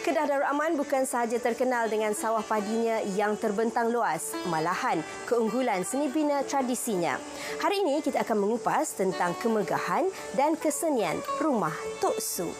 Kedah Darul Aman bukan sahaja terkenal dengan sawah padinya yang terbentang luas, malahan keunggulan seni bina tradisinya. Hari ini kita akan mengupas tentang kemegahan dan kesenian Rumah Tok Su.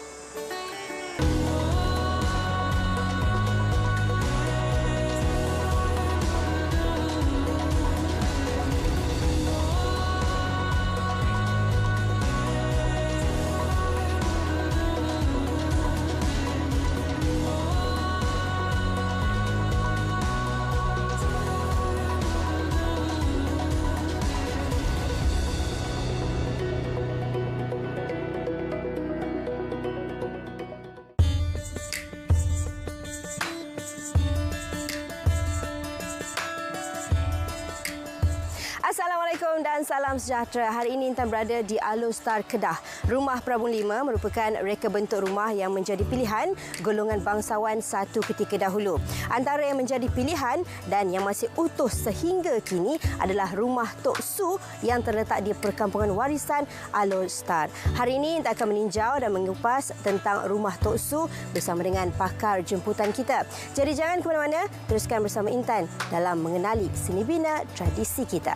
Assalamualaikum dan salam sejahtera. Hari ini Intan berada di Alostar Kedah. Rumah Prabung 5 merupakan reka bentuk rumah yang menjadi pilihan golongan bangsawan satu ketika dahulu. Antara yang menjadi pilihan dan yang masih utuh sehingga kini adalah Rumah Tok Su yang terletak di Perkampungan Warisan Alostar. Hari ini Intan akan meninjau dan mengupas tentang Rumah Tok Su bersama dengan pakar jemputan kita. Jadi jangan ke mana-mana, teruskan bersama Intan dalam mengenali seni bina tradisi kita.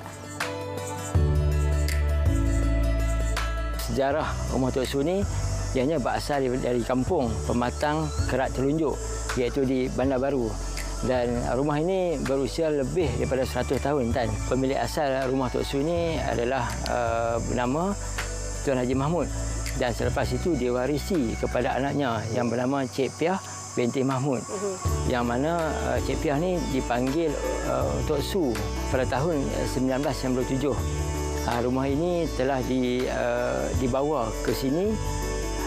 Sejarah Rumah Tok Su ni ianya berasal dari kampung Pematang Kerak Telunjuk, iaitu di Bandar Baru. Dan rumah ini berusia lebih daripada 100 tahun. Dan pemilik asal Rumah Tok Su ni adalah bernama Tuan Haji Mahmud. Dan selepas itu diwarisi kepada anaknya yang bernama Cik Piah binti Mahmud. Yang mana Cik Piah ni dipanggil Tok Su pada tahun 1997. Rumah ini telah dibawa ke sini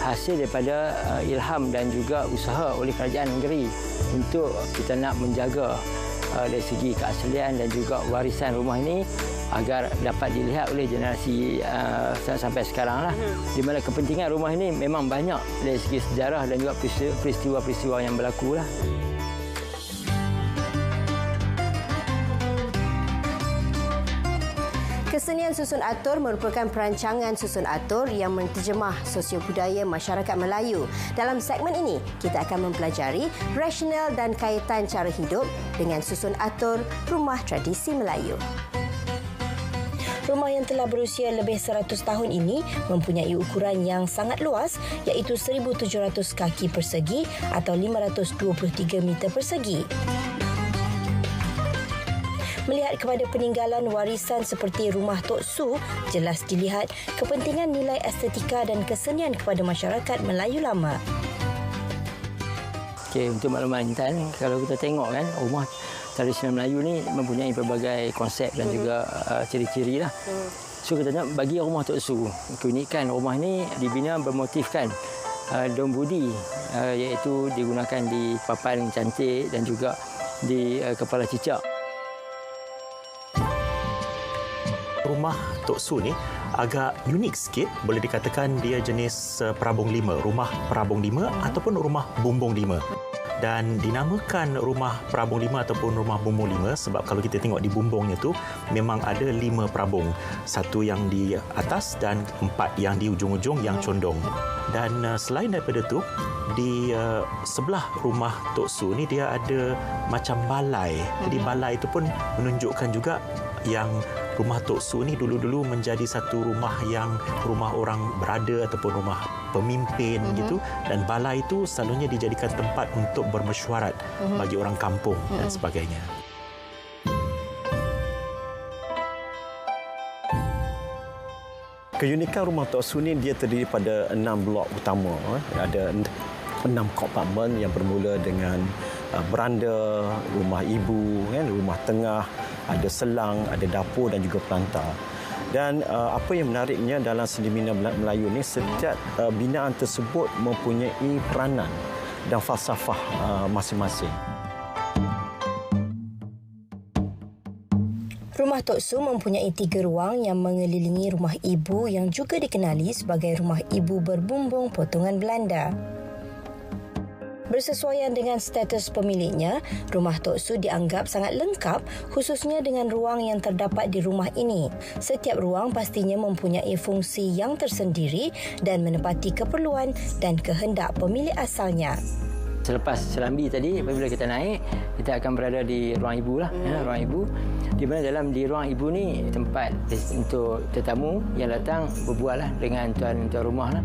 hasil daripada ilham dan juga usaha oleh kerajaan negeri untuk kita nak menjaga dari segi keaslian dan juga warisan rumah ini agar dapat dilihat oleh generasi sampai sekarang lah. Di mana kepentingan rumah ini memang banyak dari segi sejarah dan juga peristiwa-peristiwa yang berlaku lah. Kesenian susun atur merupakan perancangan susun atur yang menterjemah sosio-budaya masyarakat Melayu. Dalam segmen ini, kita akan mempelajari rasional dan kaitan cara hidup dengan susun atur rumah tradisi Melayu. Rumah yang telah berusia lebih 100 tahun ini mempunyai ukuran yang sangat luas, iaitu 1,700 kaki persegi atau 523 meter persegi. Melihat kepada peninggalan warisan seperti Rumah Tok Su, jelas dilihat kepentingan nilai estetika dan kesenian kepada masyarakat Melayu lama. Okey, untuk makluman Intan, kalau kita tengok kan, rumah tradisional Melayu ni mempunyai pelbagai konsep dan juga ciri-ciri lah. So kita nak bagi Rumah Tok Su, keunikan rumah ni dibina bermotifkan daun budi, iaitu digunakan di papan cantik dan juga di kepala cicak. Rumah Tok Su ni agak unik sikit, boleh dikatakan dia jenis Prabung 5, rumah Prabung 5 ataupun rumah Bumbung 5. Dan dinamakan rumah Prabung 5 ataupun rumah Bumbung 5 sebab kalau kita tengok di bumbungnya tu memang ada 5 prabung. Satu yang di atas dan 4 yang di ujung-ujung yang condong. Dan selain daripada tu, di sebelah rumah Tok Su ni dia ada macam balai. Jadi balai itu pun menunjukkan juga yang Rumah Tok Su ni dulu-dulu menjadi satu rumah yang rumah orang berada ataupun rumah pemimpin gitu, dan balai itu selalunya dijadikan tempat untuk bermesyuarat bagi orang kampung dan sebagainya. Keunikan Rumah Tok Su ni dia terdiri pada 6 blok utama. Ada 6 kompartmen yang bermula dengan beranda, rumah ibu, rumah tengah, ada selang, ada dapur dan juga pelantar. Dan apa yang menariknya dalam seni bina Melayu ni, setiap binaan tersebut mempunyai peranan dan falsafah masing-masing. Rumah Tok Su mempunyai 3 ruang yang mengelilingi rumah ibu yang juga dikenali sebagai rumah ibu berbumbung potongan Belanda. Bersesuaian dengan status pemiliknya, Rumah Tok Su dianggap sangat lengkap khususnya dengan ruang yang terdapat di rumah ini. Setiap ruang pastinya mempunyai fungsi yang tersendiri dan menepati keperluan dan kehendak pemilik asalnya. Selepas serambi tadi, apabila kita naik, kita akan berada di ruang ibu lah, ruang ibu. Di mana di ruang ibu ni tempat untuk tetamu yang datang berbual lah dengan tuan rumah lah.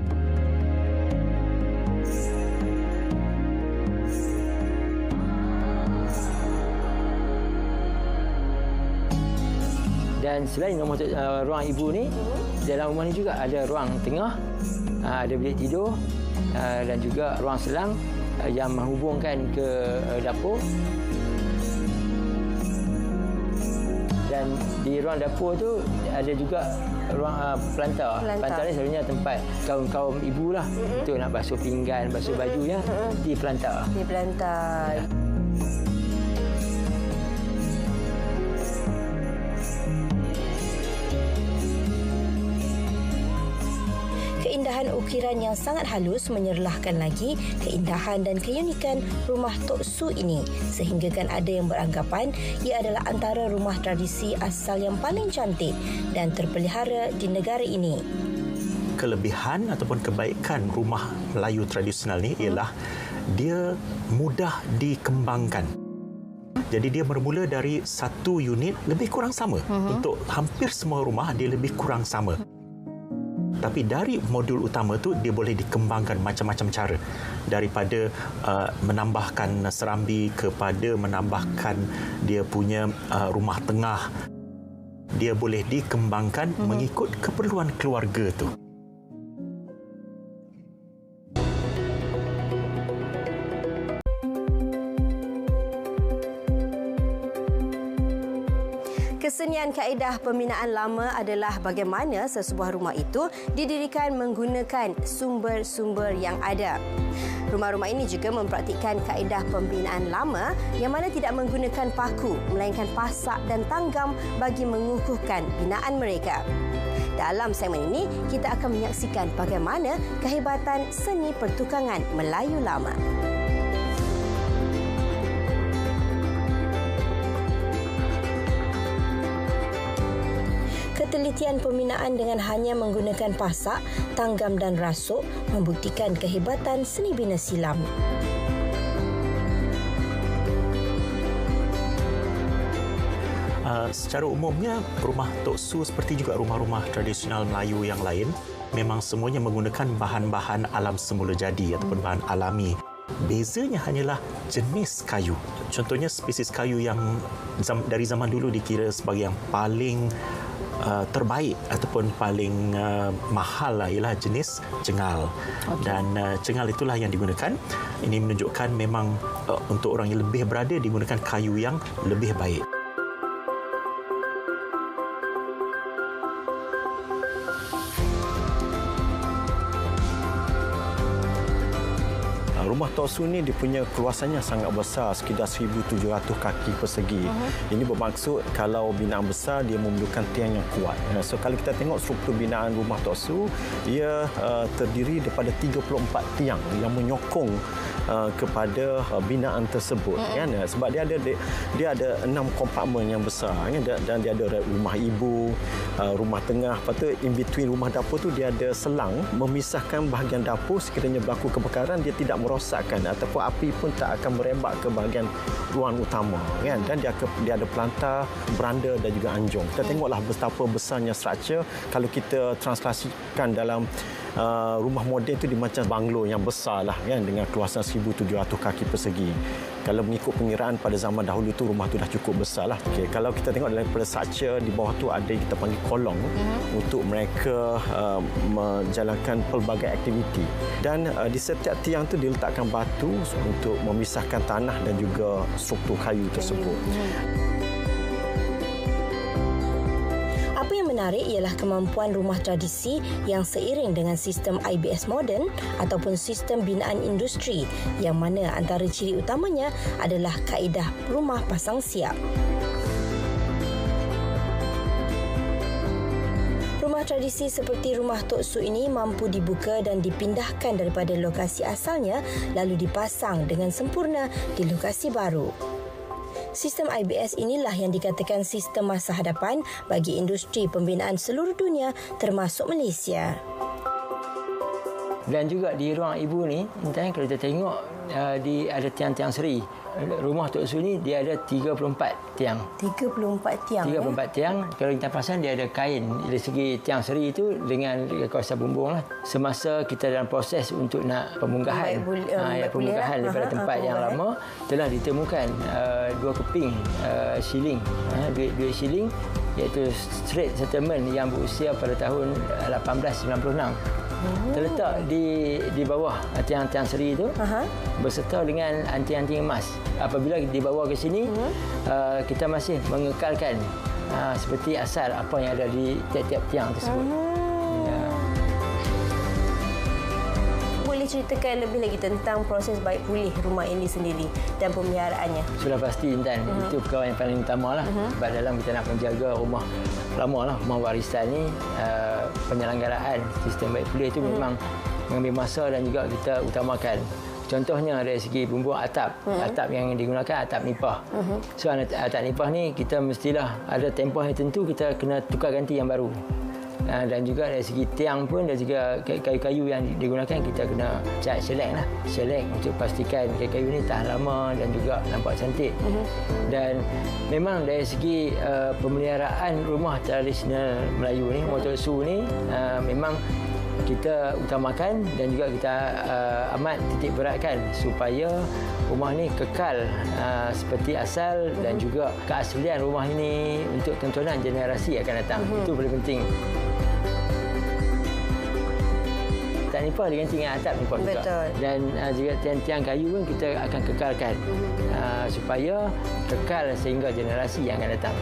Dan selain ruang ibu ni, dalam rumah ni juga ada ruang tengah, ada bilik tidur dan juga ruang selang yang menghubungkan ke dapur. Dan di ruang dapur tu ada juga ruang pelantar. Pelantar ni selalunya tempat kaum-kaum ibu lah untuk nak basuh pinggan, basuh baju ya di pelantar. Di pelantar. Keindahan ukiran yang sangat halus menyerlahkan lagi keindahan dan keunikan rumah Tok Su ini, sehinggakan ada yang beranggapan ia adalah antara rumah tradisi asal yang paling cantik dan terpelihara di negara ini. Kelebihan ataupun kebaikan rumah Melayu tradisional ni ialah dia mudah dikembangkan. Jadi dia bermula dari satu unit lebih kurang sama. Untuk hampir semua rumah dia lebih kurang sama. Tapi dari modul utama tu dia boleh dikembangkan macam-macam cara, daripada menambahkan serambi kepada menambahkan dia punya rumah tengah. Dia boleh dikembangkan mengikut keperluan keluarga tu. Kesenian kaedah pembinaan lama adalah bagaimana sesebuah rumah itu didirikan menggunakan sumber-sumber yang ada. Rumah-rumah ini juga mempraktikkan kaedah pembinaan lama yang mana tidak menggunakan paku, melainkan pasak dan tanggam bagi mengukuhkan binaan mereka. Dalam segmen ini, kita akan menyaksikan bagaimana kehebatan seni pertukangan Melayu lama. Ketelitian pembinaan dengan hanya menggunakan pasak, tanggam dan rasuk membuktikan kehebatan seni bina silam. Secara umumnya, rumah Tok Su seperti juga rumah-rumah tradisional Melayu yang lain memang semuanya menggunakan bahan-bahan alam semula jadi ataupun bahan alami. Bezanya hanyalah jenis kayu. Contohnya spesies kayu yang dari zaman dulu dikira sebagai yang paling terbaik ataupun paling mahal lah ialah jenis cengal. Dan cengal itulah yang digunakan. Ini menunjukkan memang untuk orang yang lebih berada digunakan kayu yang lebih baik. Rumah Tok Su ni dia punya keluasannya sangat besar, sekitar 1,700 kaki persegi. Ini bermaksud kalau binaan besar dia memerlukan tiang yang kuat. So kalau kita tengok struktur binaan rumah Tok Su, ia terdiri daripada 34 tiang yang menyokong kepada binaan tersebut kan, sebab dia ada 6 kompartmen yang besar kan? Dan dia ada rumah ibu, rumah tengah, lepas tu in between rumah dapur tu dia ada selang memisahkan bahagian dapur. Sekiranya berlaku kebakaran dia tidak merosakkan ataupun api pun tak akan merembak ke bahagian ruang utama kan. Dan dia ada pelantar, beranda dan juga anjung. Kita tengoklah betapa besarnya struktur. Kalau kita translasikan dalam rumah moden itu di macam banglo yang besar lah kan, dengan keluasan 1,700 kaki persegi. Kalau mengikut pengiraan pada zaman dahulu tu rumah tu dah cukup besar lah. Okay, kalau kita tengok dalam struktur di bawah tu ada yang kita panggil kolong untuk mereka menjalankan pelbagai aktiviti. Dan di setiap tiang tu diletakkan batu untuk memisahkan tanah dan juga struktur kayu tersebut. Apa yang menarik ialah kemampuan rumah tradisi yang seiring dengan sistem IBS moden ataupun sistem binaan industri, yang mana antara ciri utamanya adalah kaedah rumah pasang siap. Rumah tradisi seperti rumah Tok Su ini mampu dibuka dan dipindahkan daripada lokasi asalnya lalu dipasang dengan sempurna di lokasi baru. Sistem IBS inilah yang dikatakan sistem masa hadapan bagi industri pembinaan seluruh dunia termasuk Malaysia. Dan juga di ruang ibu ni, Intan, kalau kita tengok ada tiang-tiang seri. Rumah Tok Su ni dia ada 34 tiang. 34 tiang. 34 tiang. Kalau kita perasan dia ada kain. Dari segi tiang seri itu dengan kawasan bumbung lah. Semasa kita dalam proses untuk nak pemunggahan, pemunggahan daripada tempat yang lama, telah ditemukan 2 keping shilling, duit shilling, iaitu straight settlement yang berusia pada tahun 1896. Terletak di bawah tiang-tiang seri itu, berserta dengan anting-anting emas. Apabila dibawa ke sini, kita masih mengekalkan seperti asal apa yang ada di tiap-tiap tiang tersebut. Boleh ceritakan lebih lagi tentang proses baik pulih rumah ini sendiri dan pemeliharaannya? Sudah pasti, Intan. Itu perkara yang paling utama lah. Sebab dalam kita nak menjaga rumah lama lah, rumah warisan ni, penyelenggaraan sistem baik pulih itu memang mengambil masa dan juga kita utamakan. Contohnya dari segi bumbung atap. Atap yang digunakan atap nipah. So atap nipah ni kita mestilah ada tempoh yang tentu kita kena tukar ganti yang baru. Dan juga dari segi tiang pun dan juga kayu-kayu yang digunakan kita kena cat select untuk pastikan kayu-kayu ni tahan lama dan juga nampak cantik. Dan memang dari segi pemeliharaan rumah tradisional Melayu ni, rumah Tok Su ni, memang kita utamakan dan juga kita amat titik beratkan supaya rumah ni kekal seperti asal dan juga keaslian rumah ini untuk tontonan generasi akan datang. Itu paling penting. Atap nipah diganti dengan atap nipah juga. Betul. Dan juga tiang-tiang kayu pun kita akan kekalkan supaya kekal sehingga generasi yang akan datang.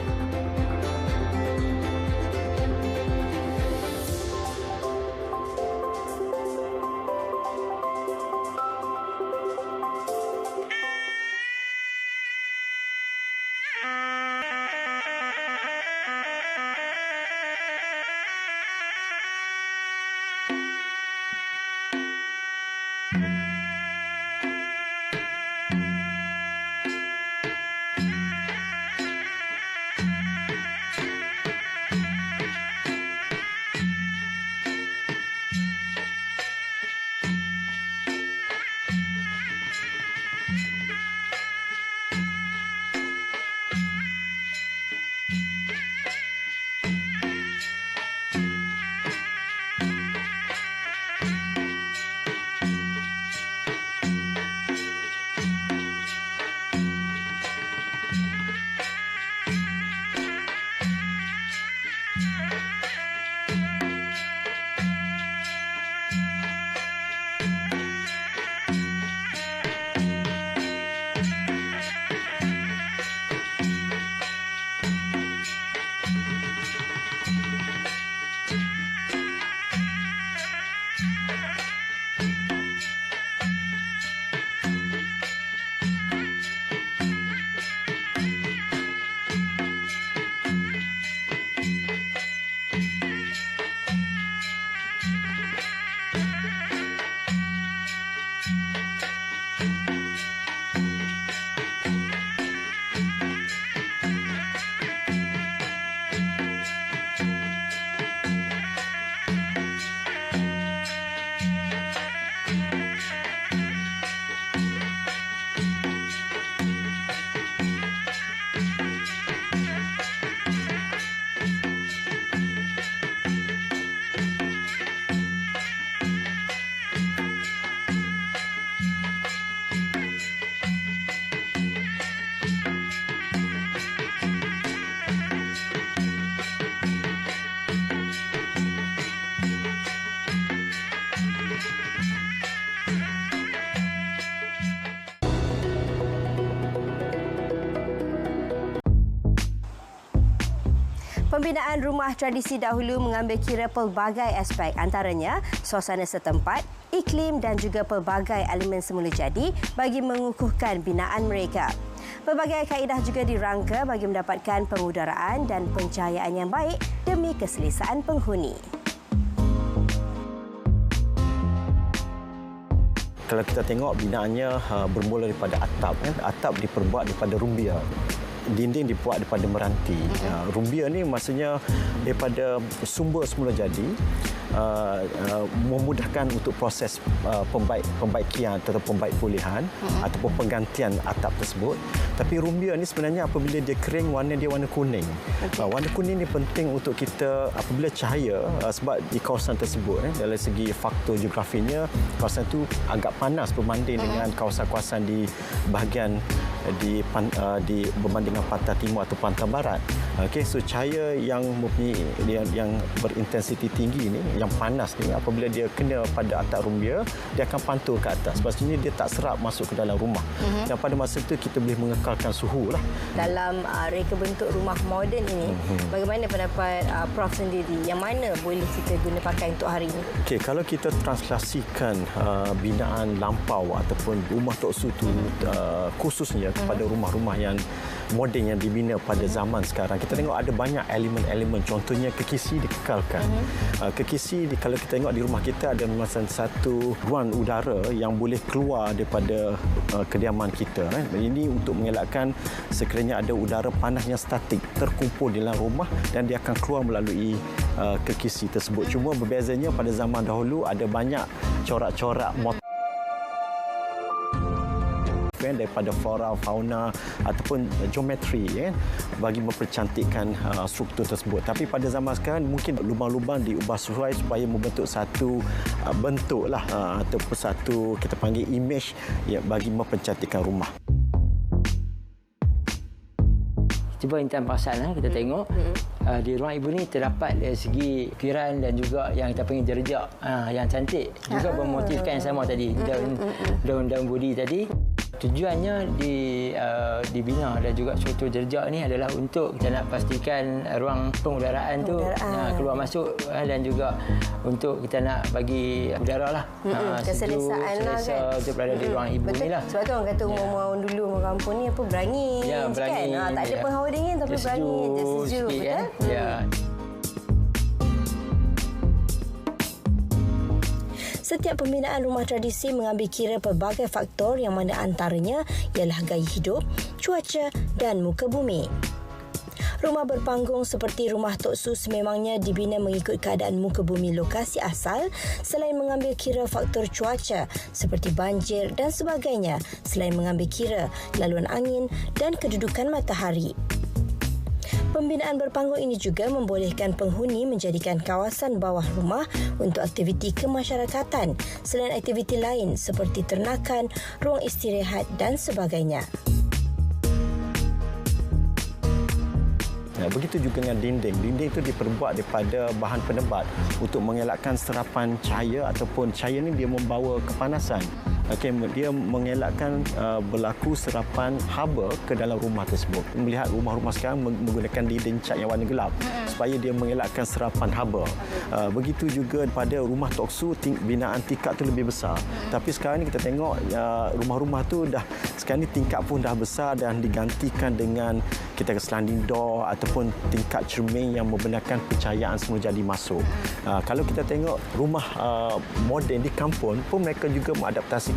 Pembinaan rumah tradisi dahulu mengambil kira pelbagai aspek, antaranya suasana setempat, iklim dan juga pelbagai elemen semula jadi bagi mengukuhkan binaan mereka. Pelbagai kaedah juga dirangka bagi mendapatkan pengudaraan dan pencahayaan yang baik demi keselesaan penghuni. Kalau kita tengok binaannya bermula daripada atap. Atap diperbuat daripada rumbia. dinding dibuat daripada meranti. Rumbia ni maksudnya daripada sumber semula jadi, memudahkan untuk proses pembaikian atau pembaik pulihan ataupun penggantian atap tersebut. Tapi rumbia ni sebenarnya apabila dia kering, warna dia warna kuning. Warna kuning ni penting untuk kita apabila cahaya, sebab di kawasan tersebut dari segi faktor geografinya, kawasan itu agak panas berbanding dengan kawasan-kawasan di bahagian di berbanding dengan pantai timur atau pantai barat. Okey, so cahaya yang yang berintensiti tinggi ni, yang panas ni, apabila dia kena pada atap rumbia, dia akan pantul ke atas. Pastinya dia tak serap masuk ke dalam rumah. Dan pada masa itu kita boleh mengekalkan suhu lah. Dalam reka bentuk rumah moden ini, bagaimana pendapat Prof sendiri? Yang mana boleh kita guna pakai untuk hari ini? Okey, kalau kita translasikan binaan lampau ataupun rumah Tok Su tu khususnya kepada rumah-rumah yang moden yang dibina pada zaman sekarang, kita tengok ada banyak elemen-elemen. Contohnya kekisi dikekalkan. Kekisi kalau kita tengok di rumah kita ada macam satu ruang udara yang boleh keluar daripada kediaman kita. Ini untuk mengelakkan sekiranya ada udara panas yang statik terkumpul di dalam rumah dan dia akan keluar melalui kekisi tersebut. Cuma berbezanya pada zaman dahulu ada banyak corak-corak motif daripada flora, fauna ataupun geometri bagi mempercantikkan struktur tersebut. Tapi pada zaman sekarang mungkin lubang-lubang diubah sesuai supaya membentuk satu bentuk lah ataupun satu kita panggil image bagi mempercantikkan rumah. Cuba intan perasan kita tengok di ruang ibu ni terdapat dari segi ukiran dan juga yang kita panggil jerjak yang cantik, juga bermotifkan yang sama tadi, daun-daun budi tadi. Tujuannya dibina dan juga struktur jerjak ni adalah untuk kita nak pastikan ruang pengudaraan tu keluar masuk dan juga untuk kita nak bagi udara lah keselesaan lah kan untuk berada di ruang ibu ni lah. Sebab tu orang kata rumah orang dulu orang kampung ni berani, berani kan? Tak ada penghawa dingin tapi berani je sejuk, betul? Kan? Setiap pembinaan rumah tradisi mengambil kira pelbagai faktor yang mana antaranya ialah gaya hidup, cuaca dan muka bumi. Rumah berpanggung seperti rumah Tok Su sememangnya dibina mengikut keadaan muka bumi lokasi asal selain mengambil kira faktor cuaca seperti banjir dan sebagainya, selain mengambil kira laluan angin dan kedudukan matahari. Pembinaan berpanggung ini juga membolehkan penghuni menjadikan kawasan bawah rumah untuk aktiviti kemasyarakatan selain aktiviti lain seperti ternakan, ruang istirahat dan sebagainya. Begitu juga dengan dinding. Dinding itu diperbuat daripada bahan penebat untuk mengelakkan serapan cahaya ataupun cahaya ini dia membawa kepanasan. Dia mengelakkan berlaku serapan haba ke dalam rumah tersebut. Melihat rumah-rumah sekarang menggunakan dinding cat yang warna gelap supaya dia mengelakkan serapan haba. Begitu juga pada rumah Tok Su, binaan tingkat itu lebih besar. Tapi sekarang ni kita tengok rumah-rumah tu sekarang ni tingkat pun dah besar dan digantikan dengan kita sliding door ataupun tingkat cermin yang membenarkan pencahayaan semua jadi masuk. Kalau kita tengok rumah moden di kampung pun mereka juga mengadaptasikan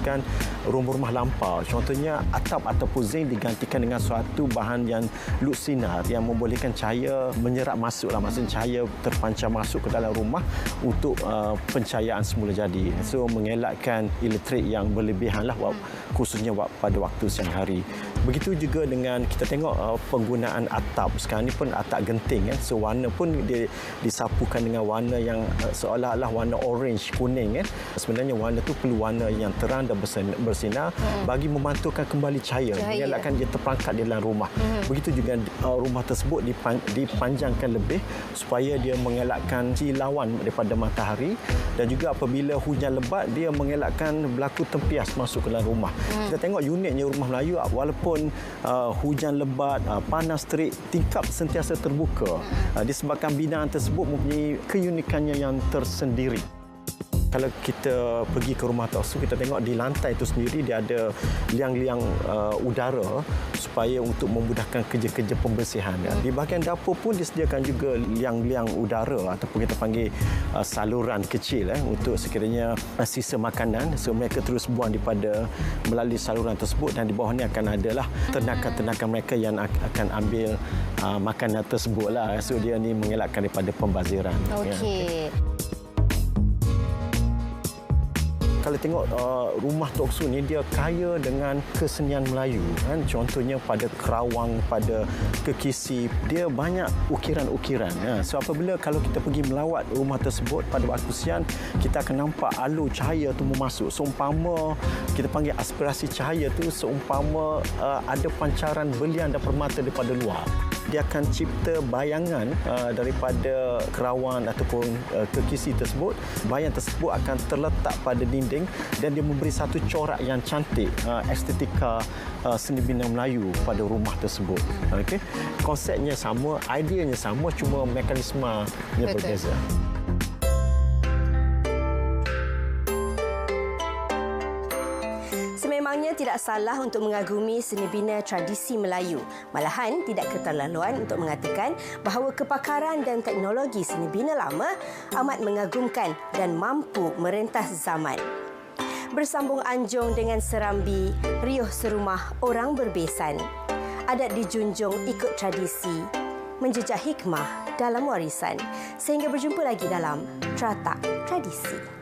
rumah-rumah lampau. Contohnya atap ataupun zinc digantikan dengan suatu bahan yang lux sinar yang membolehkan cahaya menyerap masuk lah. Maksudnya cahaya terpancar masuk ke dalam rumah untuk pencahayaan semula jadi. So mengelakkan elektrik yang berlebihan lah khususnya pada waktu siang hari. Begitu juga dengan kita tengok penggunaan atap. Sekarang ni pun atap genting. So warna pun disapukan dengan warna yang seolah-olah warna orange, kuning. Sebenarnya warna tu perlu warna yang terang dan bersinar bagi memantulkan kembali cahaya. Mengelakkan dia terperangkap di dalam rumah. Begitu juga rumah tersebut dipanjangkan lebih supaya dia mengelakkan kilauan daripada matahari dan juga apabila hujan lebat dia mengelakkan berlaku tempias masuk ke dalam rumah. Kita tengok uniknya rumah Melayu walaupun hujan lebat, panas terik, tingkap sentiasa terbuka. Disebabkan binaan tersebut mempunyai keunikannya yang tersendiri. Kalau kita pergi ke rumah Tok Su, kita tengok di lantai itu sendiri dia ada liang-liang udara supaya untuk memudahkan kerja-kerja pembersihan. Di bahagian dapur pun disediakan juga liang-liang udara ataupun kita panggil saluran kecil untuk sekiranya sisa makanan, so mereka terus buang daripada melalui saluran tersebut, dan di bawah ni akan adalah ternakan-ternakan mereka yang akan ambil makanan tersebutlah. So dia ni mengelakkan daripada pembaziran. Okey. Kalau tengok rumah Tok Su ni, dia kaya dengan kesenian Melayu kan. Contohnya pada kerawang, pada kekisi, dia banyak ukiran-ukiran. So apabila kalau kita pergi melawat rumah tersebut pada waktu siang, kita akan nampak alur cahaya tu memasuk. Seumpama kita panggil aspirasi cahaya tu seumpama ada pancaran belian dan permata daripada luar. Dia akan cipta bayangan daripada kerawan ataupun kekisi tersebut. Bayang tersebut akan terletak pada dinding dan dia memberi satu corak yang cantik, estetika seni bina Melayu pada rumah tersebut. Okey. Konsepnya sama, ideanya sama, cuma mekanismenya berbeza. Sememangnya tidak salah untuk mengagumi seni bina tradisi Melayu. Malahan tidak keterlaluan untuk mengatakan bahawa kepakaran dan teknologi seni bina lama amat mengagumkan dan mampu merentas zaman. Bersambung anjung dengan serambi, riuh serumah orang berbesan. Adat dijunjung ikut tradisi, menjejak hikmah dalam warisan. Sehingga berjumpa lagi dalam Teratak Tradisi.